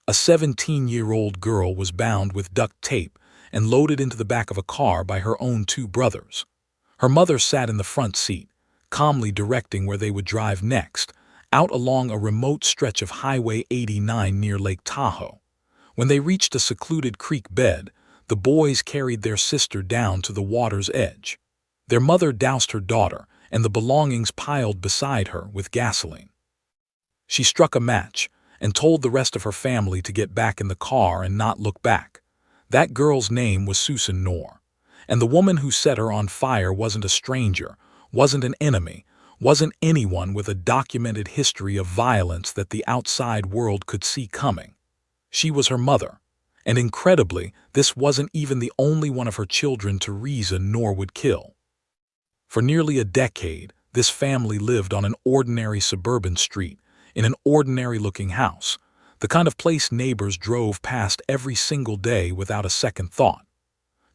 A 17-year-old girl was bound with duct tape and loaded into the back of a car by her own two brothers. Her mother sat in the front seat, calmly directing where they would drive next, out along a remote stretch of Highway 89 near Lake Tahoe. When they reached a secluded creek bed, the boys carried their sister down to the water's edge. Their mother doused her daughter, and the belongings piled beside her with gasoline. She struck a match and told the rest of her family to get back in the car and not look back. That girl's name was Susan Noor, and the woman who set her on fire wasn't a stranger, wasn't an enemy, wasn't anyone with a documented history of violence that the outside world could see coming. She was her mother, and incredibly, this wasn't even the only one of her children Teresa Noor would kill. For nearly a decade, this family lived on an ordinary suburban street, in an ordinary-looking house, the kind of place neighbors drove past every single day without a second thought.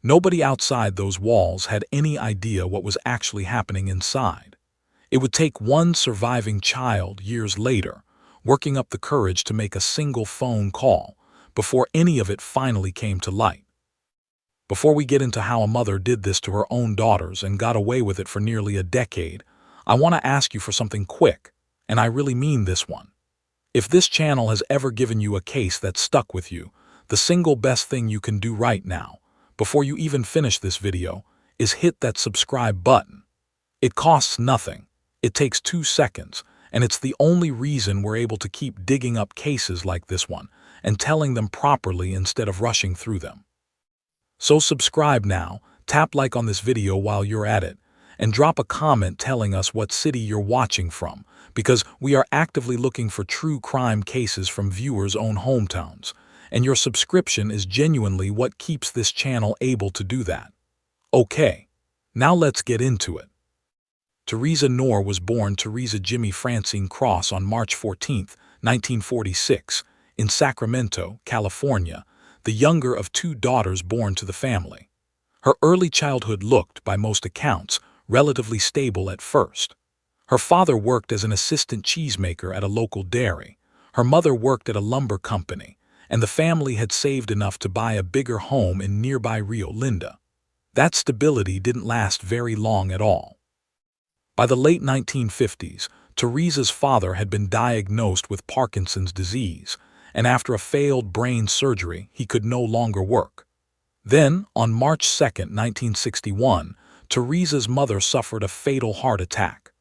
Nobody outside those walls had any idea what was actually happening inside. It would take one surviving child years later, working up the courage to make a single phone call, before any of it finally came to light. Before we get into how a mother did this to her own daughters and got away with it for nearly a decade, I want to ask you for something quick, and I really mean this one. If this channel has ever given you a case that stuck with you, the single best thing you can do right now, before you even finish this video, is hit that subscribe button. It costs nothing, it takes 2 seconds, and it's the only reason we're able to keep digging up cases like this one and telling them properly instead of rushing through them. So subscribe now, tap like on this video while you're at it, and drop a comment telling us what city you're watching from, because we are actively looking for true crime cases from viewers' own hometowns, and your subscription is genuinely what keeps this channel able to do that. Okay, now let's get into it. Teresa Noor was born Teresa Jimmy Francine Cross on March 14, 1946, in Sacramento, California, the younger of 2 daughters born to the family. Her early childhood looked, by most accounts, relatively stable at first. Her father worked as an assistant cheesemaker at a local dairy. Her mother worked at a lumber company, and the family had saved enough to buy a bigger home in nearby Rio Linda. That stability didn't last very long at all. By the late 1950s, Teresa's father had been diagnosed with Parkinson's disease, and after a failed brain surgery, he could no longer work. Then, on March 2, 1961, Teresa's mother suffered a fatal heart attack.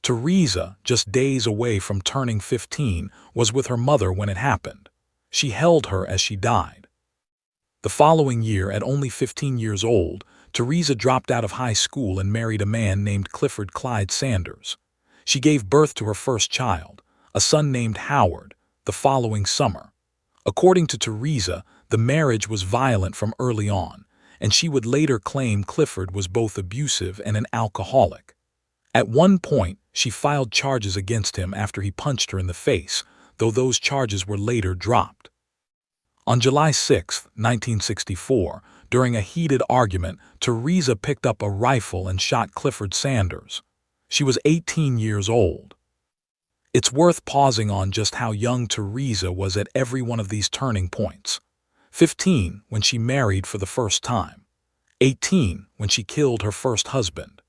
Teresa, just days away from turning 15, was with her mother when it happened. She held her as she died. The following year, at only 15 years old, Teresa dropped out of high school and married a man named Clifford Clyde Sanders. She gave birth to her first child, a son named Howard, the following summer. According to Teresa, the marriage was violent from early on, and she would later claim Clifford was both abusive and an alcoholic. At one point, she filed charges against him after he punched her in the face, though those charges were later dropped. On July 6, 1964, during a heated argument, Teresa picked up a rifle and shot Clifford Sanders. She was 18 years old. It's worth pausing on just how young Teresa was at every one of these turning points. 15 when she married for the first time. 18 when she killed her first husband.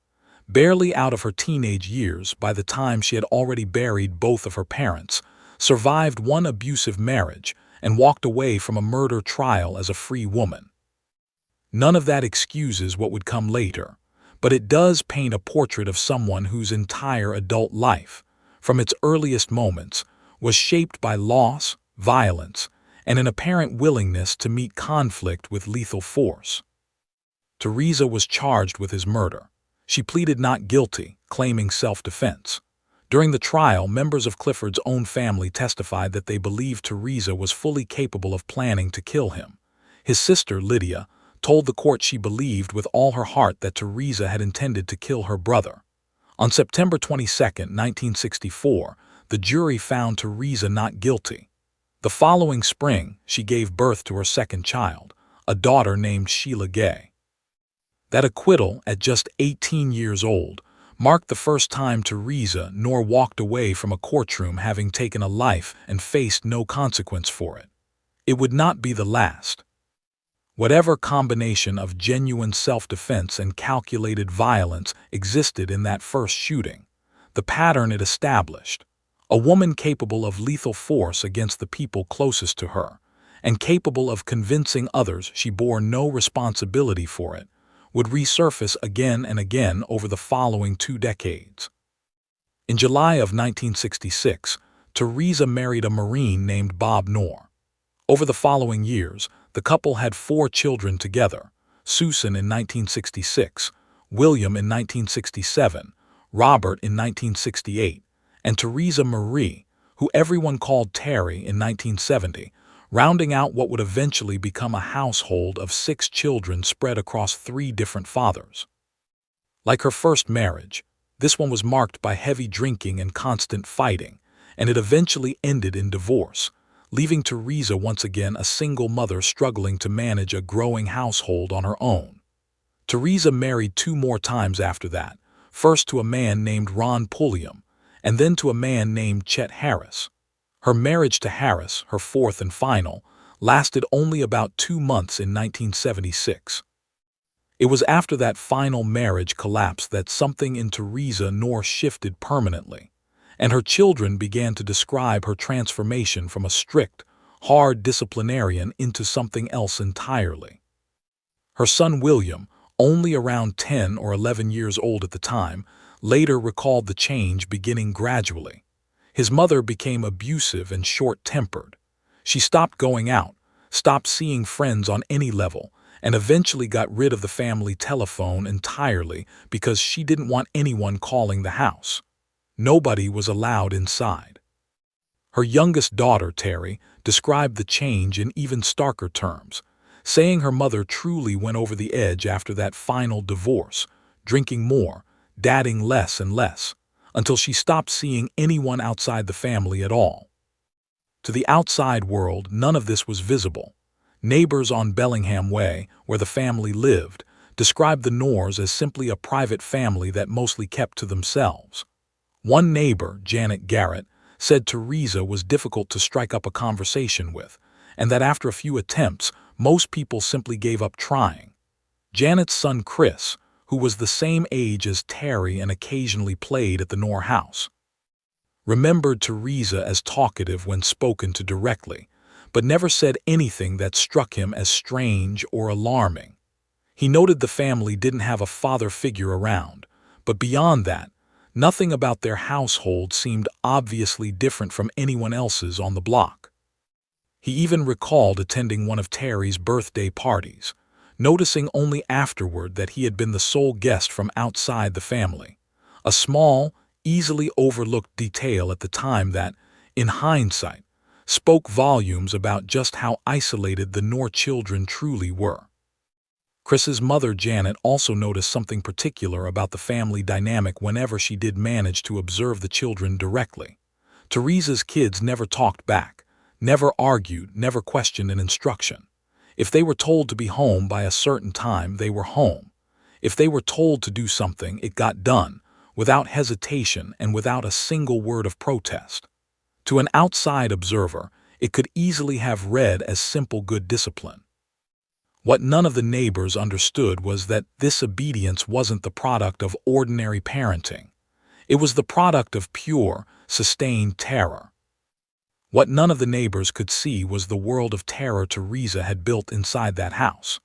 Barely out of her teenage years by the time she had already buried both of her parents, survived one abusive marriage, and walked away from a murder trial as a free woman. None of that excuses what would come later, but it does paint a portrait of someone whose entire adult life, from its earliest moments, was shaped by loss, violence, and an apparent willingness to meet conflict with lethal force. Teresa was charged with his murder. She pleaded not guilty, claiming self-defense. During the trial, members of Clifford's own family testified that they believed Teresa was fully capable of planning to kill him. His sister, Lydia, told the court she believed with all her heart that Teresa had intended to kill her brother. On September 22, 1964, the jury found Teresa not guilty. The following spring, she gave birth to her second child, a daughter named Sheila Gay. That acquittal, at just 18 years old, marked the first time Teresa Noor walked away from a courtroom having taken a life and faced no consequence for it. It would not be the last. Whatever combination of genuine self-defense and calculated violence existed in that first shooting, the pattern it established, a woman capable of lethal force against the people closest to her, and capable of convincing others she bore no responsibility for it, would resurface again and again over the following 2 decades. In July of 1966, Teresa married a Marine named Bob Knorr. Over the following years, the couple had 4 children together: Susan in 1966, William in 1967, Robert in 1968, and Teresa Marie, who everyone called Terry, in 1970, rounding out what would eventually become a household of 6 children spread across 3 different fathers. Like her first marriage, this one was marked by heavy drinking and constant fighting, and it eventually ended in divorce, leaving Teresa once again a single mother struggling to manage a growing household on her own. Teresa married 2 more times after that, first to a man named Ron Pulliam, and then to a man named Chet Harris. Her marriage to Harris, her 4th and final, lasted only about 2 months in 1976. It was after that final marriage collapsed that something in Teresa Knorr shifted permanently, and her children began to describe her transformation from a strict, hard disciplinarian into something else entirely. Her son William, only around 10 or 11 years old at the time, later recalled the change beginning gradually. His mother became abusive and short-tempered. She stopped going out, stopped seeing friends on any level, and eventually got rid of the family telephone entirely because she didn't want anyone calling the house. Nobody was allowed inside. Her youngest daughter, Terry, described the change in even starker terms, saying her mother truly went over the edge after that final divorce, drinking more, dadding less and less, until she stopped seeing anyone outside the family at all. To the outside world, none of this was visible. Neighbors on Bellingham Way, where the family lived, described the Knorrs as simply a private family that mostly kept to themselves. One neighbor, Janet Garrett, said Teresa was difficult to strike up a conversation with, and that after a few attempts, most people simply gave up trying. Janet's son Chris, who was the same age as Terry and occasionally played at the Knorr house, remembered Teresa as talkative when spoken to directly, but never said anything that struck him as strange or alarming. He noted the family didn't have a father figure around, but beyond that, nothing about their household seemed obviously different from anyone else's on the block. He even recalled attending one of Terry's birthday parties, noticing only afterward that he had been the sole guest from outside the family, a small, easily overlooked detail at the time that, in hindsight, spoke volumes about just how isolated the Knorr children truly were. Chris's mother, Janet, also noticed something particular about the family dynamic whenever she did manage to observe the children directly. Teresa's kids never talked back, never argued, never questioned an instruction. If they were told to be home by a certain time, they were home. If they were told to do something, it got done, without hesitation and without a single word of protest. To an outside observer, it could easily have read as simple good discipline. What none of the neighbors understood was that this obedience wasn't the product of ordinary parenting. It was the product of pure, sustained terror. What none of the neighbors could see was the world of terror Teresa had built inside that house.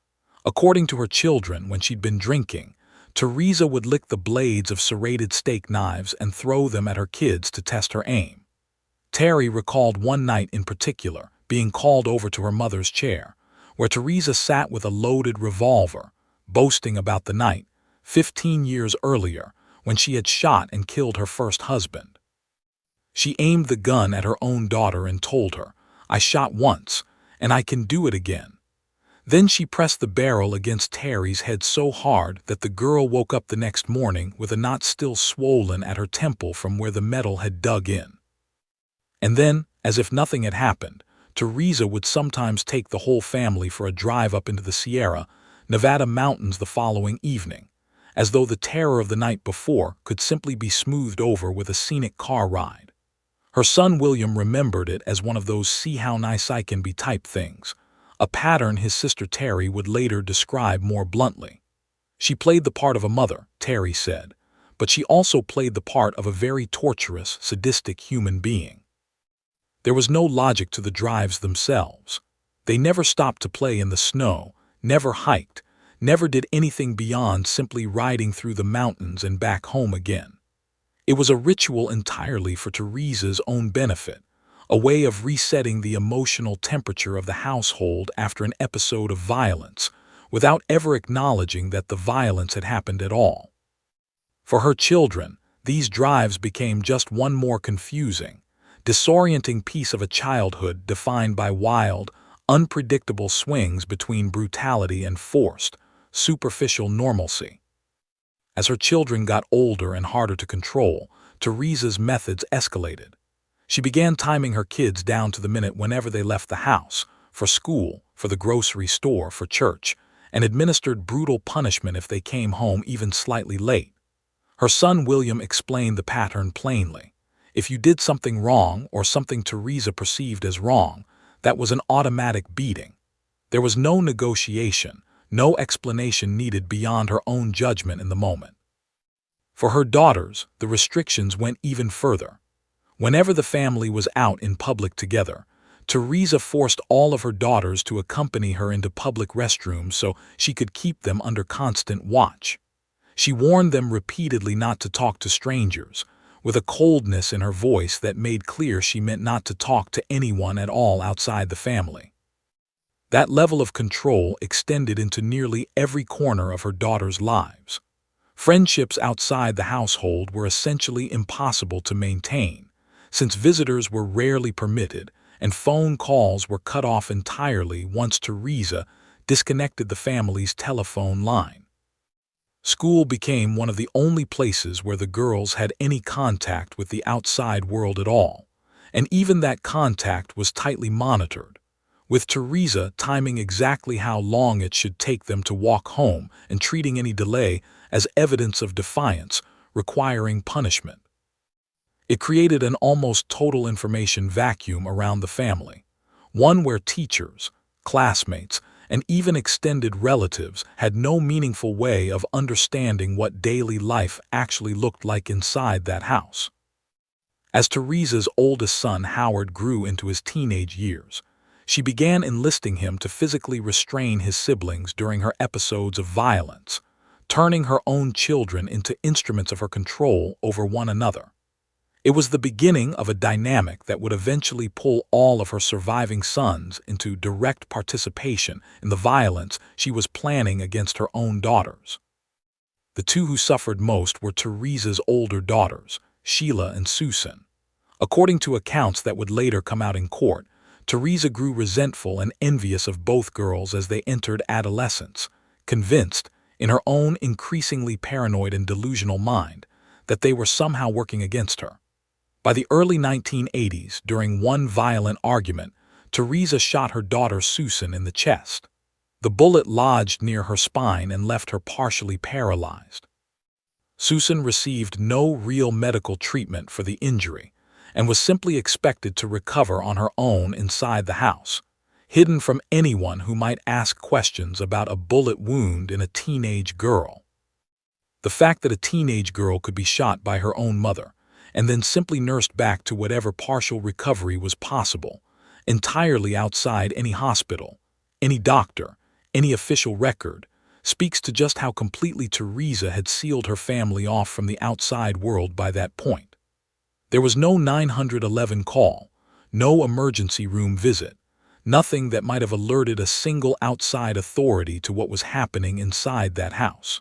According to her children, when she'd been drinking, Teresa would lick the blades of serrated steak knives and throw them at her kids to test her aim. Terry recalled one night in particular being called over to her mother's chair, where Teresa sat with a loaded revolver, boasting about the night, 15 years earlier, when she had shot and killed her first husband. She aimed the gun at her own daughter and told her, "I shot once, and I can do it again." Then she pressed the barrel against Terry's head so hard that the girl woke up the next morning with a knot still swollen at her temple from where the metal had dug in. And then, as if nothing had happened, Teresa would sometimes take the whole family for a drive up into the Sierra Nevada mountains the following evening, as though the terror of the night before could simply be smoothed over with a scenic car ride. Her son William remembered it as one of those "see how nice I can be" type things, a pattern his sister Terry would later describe more bluntly. She played the part of a mother, Terry said, but she also played the part of a very torturous, sadistic human being. There was no logic to the drives themselves. They never stopped to play in the snow, never hiked, never did anything beyond simply riding through the mountains and back home again. It was a ritual entirely for Teresa's own benefit, a way of resetting the emotional temperature of the household after an episode of violence, without ever acknowledging that the violence had happened at all. For her children, these drives became just one more confusing, disorienting piece of a childhood defined by wild, unpredictable swings between brutality and forced, superficial normalcy. As her children got older and harder to control, Teresa's methods escalated. She began timing her kids down to the minute whenever they left the house, for school, for the grocery store, for church, and administered brutal punishment if they came home even slightly late. Her son William explained the pattern plainly. If you did something wrong or something Teresa perceived as wrong, that was an automatic beating. There was no negotiation, no explanation needed beyond her own judgment in the moment. For her daughters, the restrictions went even further. Whenever the family was out in public together, Teresa forced all of her daughters to accompany her into public restrooms so she could keep them under constant watch. She warned them repeatedly not to talk to strangers, with a coldness in her voice that made clear she meant not to talk to anyone at all outside the family. That level of control extended into nearly every corner of her daughters' lives. Friendships outside the household were essentially impossible to maintain, since visitors were rarely permitted and phone calls were cut off entirely once Teresa disconnected the family's telephone line. School became one of the only places where the girls had any contact with the outside world at all, and even that contact was tightly monitored, with Teresa timing exactly how long it should take them to walk home and treating any delay as evidence of defiance, requiring punishment. It created an almost total information vacuum around the family, one where teachers, classmates, and even extended relatives had no meaningful way of understanding what daily life actually looked like inside that house. As Teresa's oldest son Howard grew into his teenage years, she began enlisting him to physically restrain his siblings during her episodes of violence, turning her own children into instruments of her control over one another. It was the beginning of a dynamic that would eventually pull all of her surviving sons into direct participation in the violence she was planning against her own daughters. The two who suffered most were Teresa's older daughters, Sheila and Susan. According to accounts that would later come out in court, Teresa grew resentful and envious of both girls as they entered adolescence, convinced, in her own increasingly paranoid and delusional mind, that they were somehow working against her. By the early 1980s, during one violent argument, Teresa shot her daughter Susan in the chest. The bullet lodged near her spine and left her partially paralyzed. Susan received no real medical treatment for the injury and was simply expected to recover on her own inside the house, hidden from anyone who might ask questions about a bullet wound in a teenage girl. The fact that a teenage girl could be shot by her own mother and then simply nursed back to whatever partial recovery was possible, entirely outside any hospital, any doctor, any official record, speaks to just how completely Teresa had sealed her family off from the outside world by that point. There was no 911 call, no emergency room visit, nothing that might have alerted a single outside authority to what was happening inside that house.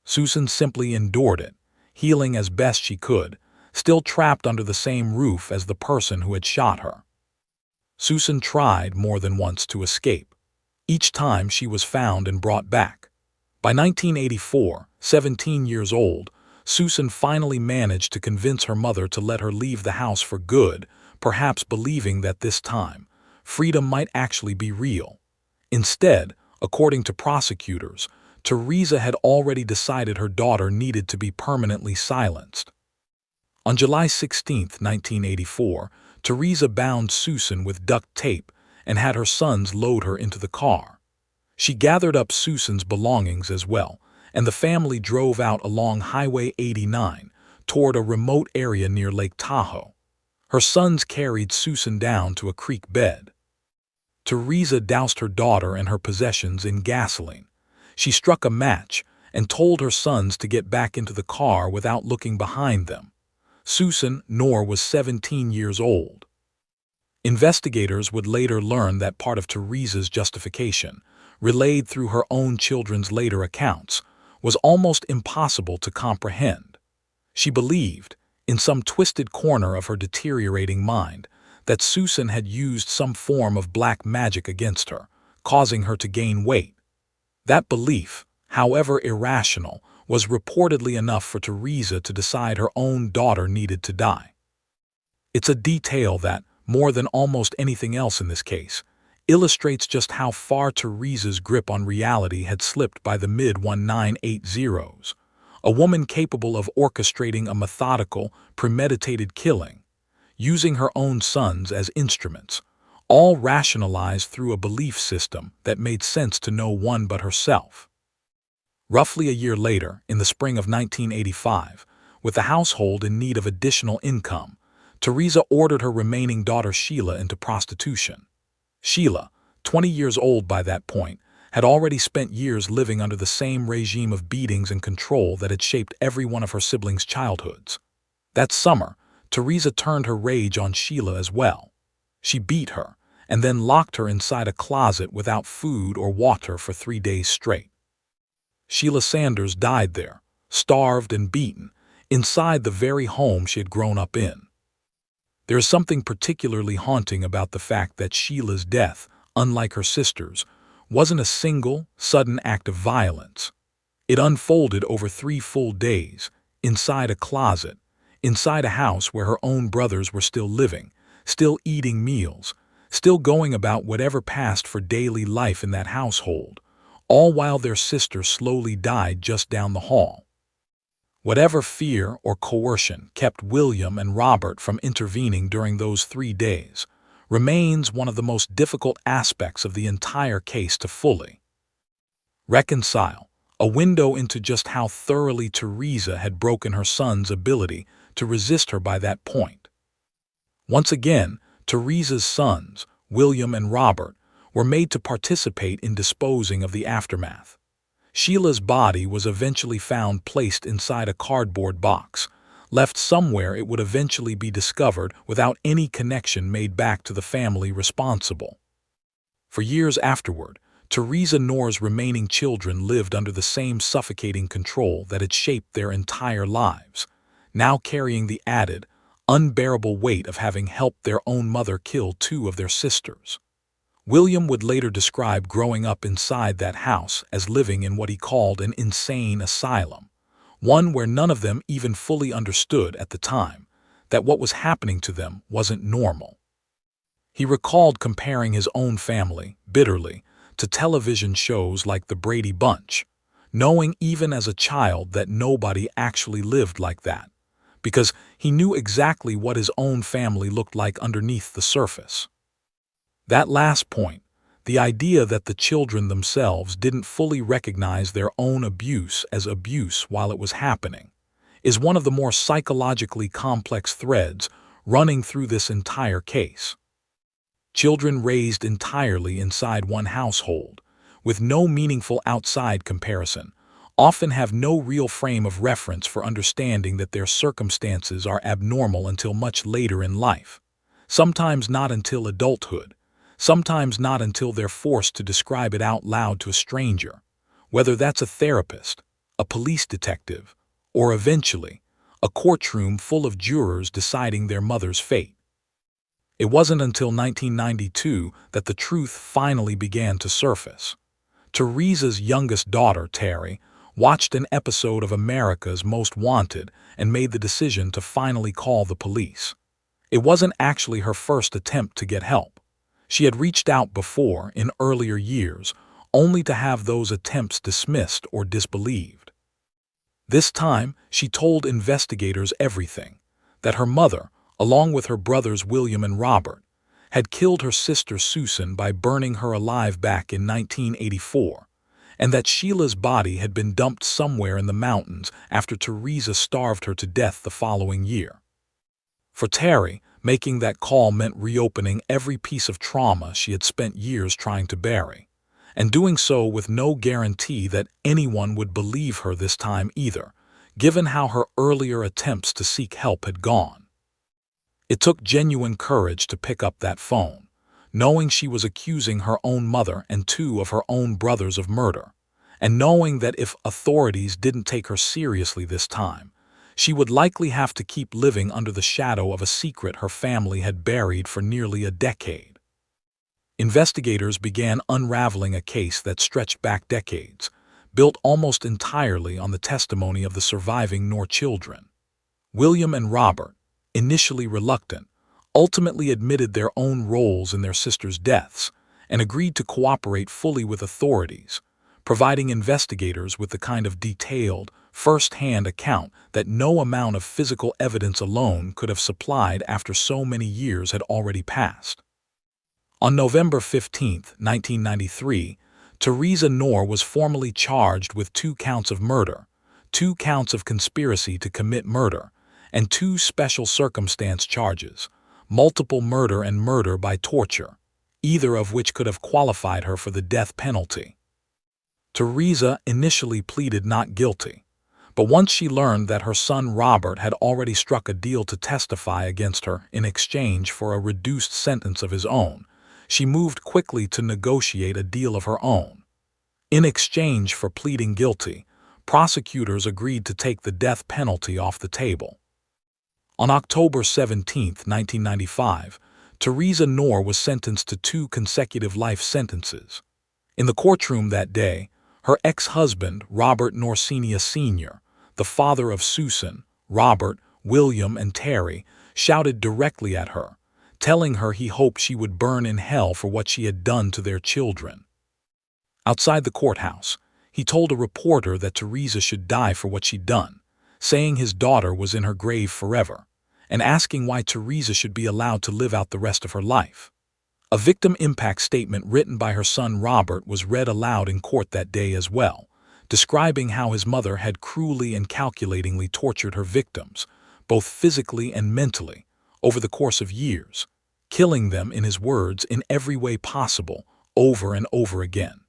Susan simply endured it, healing as best she could, still trapped under the same roof as the person who had shot her. Susan tried more than once to escape. Each time she was found and brought back. By 1984, 17 years old, Susan finally managed to convince her mother to let her leave the house for good, perhaps believing that this time, freedom might actually be real. Instead, according to prosecutors, Teresa had already decided her daughter needed to be permanently silenced. On July 16, 1984, Teresa bound Susan with duct tape and had her sons load her into the car. She gathered up Susan's belongings as well, and the family drove out along Highway 89 toward a remote area near Lake Tahoe. Her sons carried Susan down to a creek bed. Teresa doused her daughter and her possessions in gasoline. She struck a match and told her sons to get back into the car without looking behind them. Susan Nor was 17 years old. Investigators would later learn that part of Teresa's justification, relayed through her own children's later accounts, was almost impossible to comprehend. She believed, in some twisted corner of her deteriorating mind, that Susan had used some form of black magic against her, causing her to gain weight. That belief, however irrational, was reportedly enough for Teresa to decide her own daughter needed to die. It's a detail that, more than almost anything else in this case, illustrates just how far Teresa's grip on reality had slipped by the mid-1980s. A woman capable of orchestrating a methodical, premeditated killing, using her own sons as instruments, all rationalized through a belief system that made sense to no one but herself. Roughly a year later, in the spring of 1985, with the household in need of additional income, Teresa ordered her remaining daughter Sheila into prostitution. Sheila, 20 years old by that point, had already spent years living under the same regime of beatings and control that had shaped every one of her siblings' childhoods. That summer, Teresa turned her rage on Sheila as well. She beat her, and then locked her inside a closet without food or water for 3 days straight. Sheila Sanders died there, starved and beaten, inside the very home she had grown up in. There is something particularly haunting about the fact that Sheila's death, unlike her sister's, wasn't a single, sudden act of violence. It unfolded over 3 full days, inside a closet, inside a house where her own brothers were still living, still eating meals, still going about whatever passed for daily life in that household, all while their sister slowly died just down the hall. Whatever fear or coercion kept William and Robert from intervening during those 3 days remains one of the most difficult aspects of the entire case to fully reconcile, a window into just how thoroughly Teresa had broken her son's ability to resist her by that point. Once again, Teresa's sons, William and Robert, were made to participate in disposing of the aftermath. Sheila's body was eventually found placed inside a cardboard box, left somewhere it would eventually be discovered without any connection made back to the family responsible. For years afterward, Teresa Nor's remaining children lived under the same suffocating control that had shaped their entire lives, now carrying the added, unbearable weight of having helped their own mother kill 2 of their sisters. William would later describe growing up inside that house as living in what he called an insane asylum, one where none of them even fully understood at the time that what was happening to them wasn't normal. He recalled comparing his own family, bitterly, to television shows like The Brady Bunch, knowing even as a child that nobody actually lived like that, because he knew exactly what his own family looked like underneath the surface. That last point, the idea that the children themselves didn't fully recognize their own abuse as abuse while it was happening, is one of the more psychologically complex threads running through this entire case. Children raised entirely inside one household, with no meaningful outside comparison, often have no real frame of reference for understanding that their circumstances are abnormal until much later in life, sometimes not until adulthood, sometimes not until they're forced to describe it out loud to a stranger, whether that's a therapist, a police detective, or eventually, a courtroom full of jurors deciding their mother's fate. It wasn't until 1992 that the truth finally began to surface. Teresa's youngest daughter, Terry, watched an episode of America's Most Wanted and made the decision to finally call the police. It wasn't actually her first attempt to get help. She had reached out before, in earlier years, only to have those attempts dismissed or disbelieved. This time, she told investigators everything, that her mother, along with her brothers William and Robert, had killed her sister Susan by burning her alive back in 1984, and that Sheila's body had been dumped somewhere in the mountains after Teresa starved her to death the following year. For Terry, making that call meant reopening every piece of trauma she had spent years trying to bury, and doing so with no guarantee that anyone would believe her this time either, given how her earlier attempts to seek help had gone. It took genuine courage to pick up that phone, knowing she was accusing her own mother and two of her own brothers of murder, and knowing that if authorities didn't take her seriously this time, she would likely have to keep living under the shadow of a secret her family had buried for nearly a decade. Investigators began unraveling a case that stretched back decades, built almost entirely on the testimony of the surviving Knorr children. William and Robert, initially reluctant, ultimately admitted their own roles in their sisters' deaths and agreed to cooperate fully with authorities, providing investigators with the kind of detailed, first-hand account that no amount of physical evidence alone could have supplied after so many years had already passed. On November 15, 1993, Teresa Knorr was formally charged with 2 counts of murder, 2 counts of conspiracy to commit murder, and 2 special circumstance charges, multiple murder and murder by torture, either of which could have qualified her for the death penalty. Teresa initially pleaded not guilty, but once she learned that her son Robert had already struck a deal to testify against her in exchange for a reduced sentence of his own, she moved quickly to negotiate a deal of her own. In exchange for pleading guilty, prosecutors agreed to take the death penalty off the table. On October 17, 1995, Teresa Knorr was sentenced to 2 consecutive life sentences. In the courtroom that day, her ex-husband, Robert Knorr Sr., the father of Susan, Robert, William, and Terry, shouted directly at her, telling her he hoped she would burn in hell for what she had done to their children. Outside the courthouse, he told a reporter that Teresa should die for what she'd done, saying his daughter was in her grave forever, and asking why Teresa should be allowed to live out the rest of her life. A victim impact statement written by her son Robert was read aloud in court that day as well, describing how his mother had cruelly and calculatingly tortured her victims, both physically and mentally, over the course of years, killing them, in his words, in every way possible, over and over again.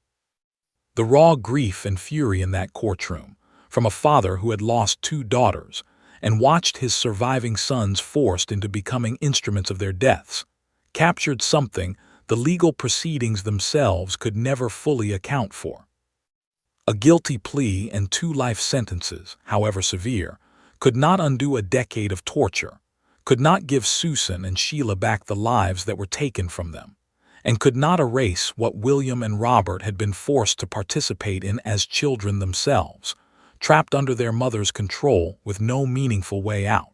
The raw grief and fury in that courtroom, from a father who had lost 2 daughters and watched his surviving sons forced into becoming instruments of their deaths, captured something the legal proceedings themselves could never fully account for. A guilty plea and 2 life sentences, however severe, could not undo a decade of torture, could not give Susan and Sheila back the lives that were taken from them, and could not erase what William and Robert had been forced to participate in as children themselves, trapped under their mother's control with no meaningful way out.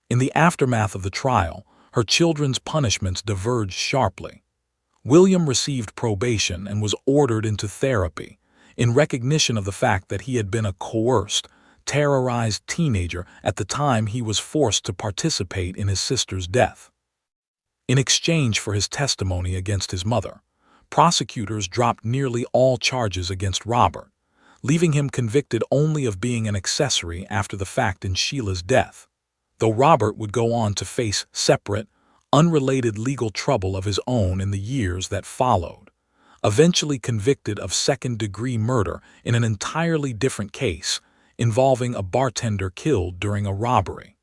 In the aftermath of the trial, her children's punishments diverged sharply. William received probation and was ordered into therapy, in recognition of the fact that he had been a coerced, terrorized teenager at the time he was forced to participate in his sister's death. In exchange for his testimony against his mother, prosecutors dropped nearly all charges against Robert, leaving him convicted only of being an accessory after the fact in Sheila's death, though Robert would go on to face separate, unrelated legal trouble of his own in the years that followed, eventually convicted of second-degree murder in an entirely different case involving a bartender killed during a robbery.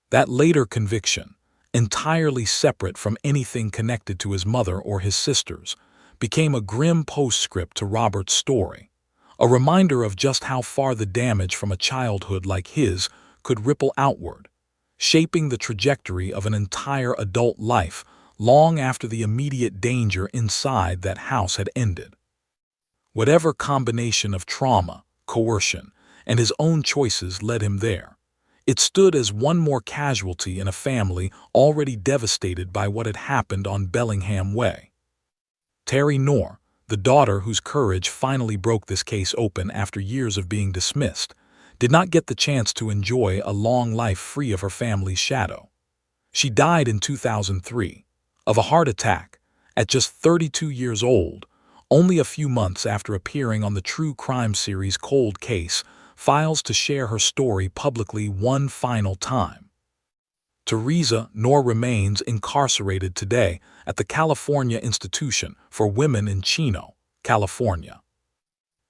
That later conviction, entirely separate from anything connected to his mother or his sisters, became a grim postscript to Robert's story, a reminder of just how far the damage from a childhood like his could ripple outward, shaping the trajectory of an entire adult life long after the immediate danger inside that house had ended. Whatever combination of trauma, coercion, and his own choices led him there, it stood as one more casualty in a family already devastated by what had happened on Bellingham Way. Terry Knorr, the daughter whose courage finally broke this case open after years of being dismissed, did not get the chance to enjoy a long life free of her family's shadow. She died in 2003 of a heart attack at just 32 years old, only a few months after appearing on the true crime series Cold Case Files to share her story publicly one final time. Teresa Knorr remains incarcerated today at the California Institution for Women in Chino, California.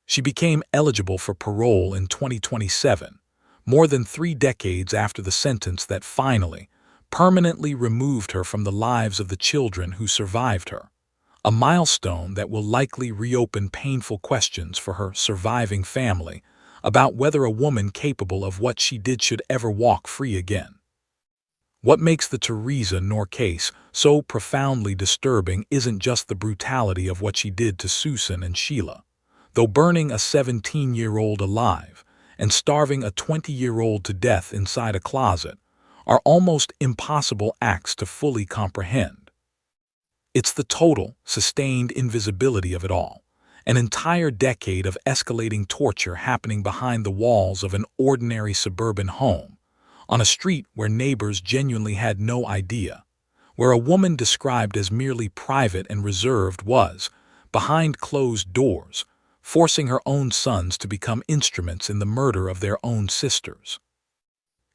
She became eligible for parole in 2027, more than 3 decades after the sentence that finally, permanently removed her from the lives of the children who survived her, a milestone that will likely reopen painful questions for her surviving family about whether a woman capable of what she did should ever walk free again. What makes the Teresa Knorr case so profoundly disturbing isn't just the brutality of what she did to Susan and Sheila, though burning a 17-year-old alive and starving a 20-year-old to death inside a closet are almost impossible acts to fully comprehend. It's the total, sustained invisibility of it all, an entire decade of escalating torture happening behind the walls of an ordinary suburban home, on a street where neighbors genuinely had no idea, where a woman described as merely private and reserved was, behind closed doors, forcing her own sons to become instruments in the murder of their own sisters.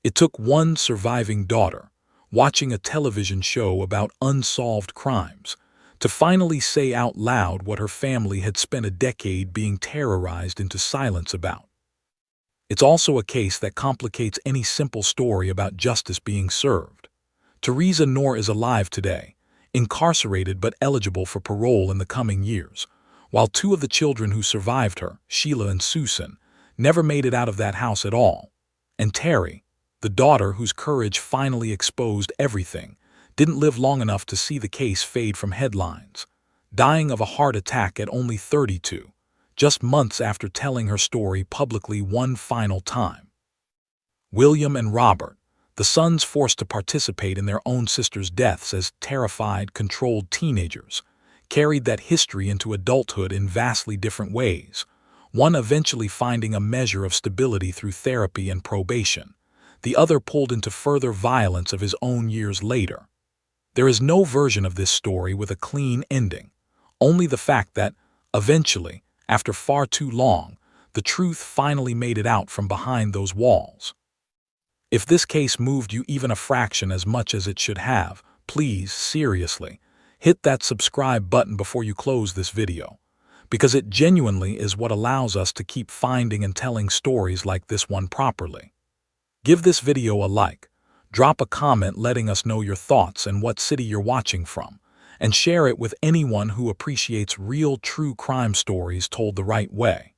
It took one surviving daughter, watching a television show about unsolved crimes, to finally say out loud what her family had spent a decade being terrorized into silence about. It's also a case that complicates any simple story about justice being served. Teresa Knorr is alive today, incarcerated but eligible for parole in the coming years, while 2 of the children who survived her, Sheila and Susan, never made it out of that house at all. And Terry, the daughter whose courage finally exposed everything, didn't live long enough to see the case fade from headlines, dying of a heart attack at only 32, just months after telling her story publicly one final time. William and Robert, the sons forced to participate in their own sisters' deaths as terrified, controlled teenagers, carried that history into adulthood in vastly different ways, one eventually finding a measure of stability through therapy and probation, the other pulled into further violence of his own years later. There is no version of this story with a clean ending, only the fact that, eventually, after far too long, the truth finally made it out from behind those walls. If this case moved you even a fraction as much as it should have, please, seriously, hit that subscribe button before you close this video, because it genuinely is what allows us to keep finding and telling stories like this one properly. Give this video a like, drop a comment letting us know your thoughts and what city you're watching from, and share it with anyone who appreciates real true crime stories told the right way.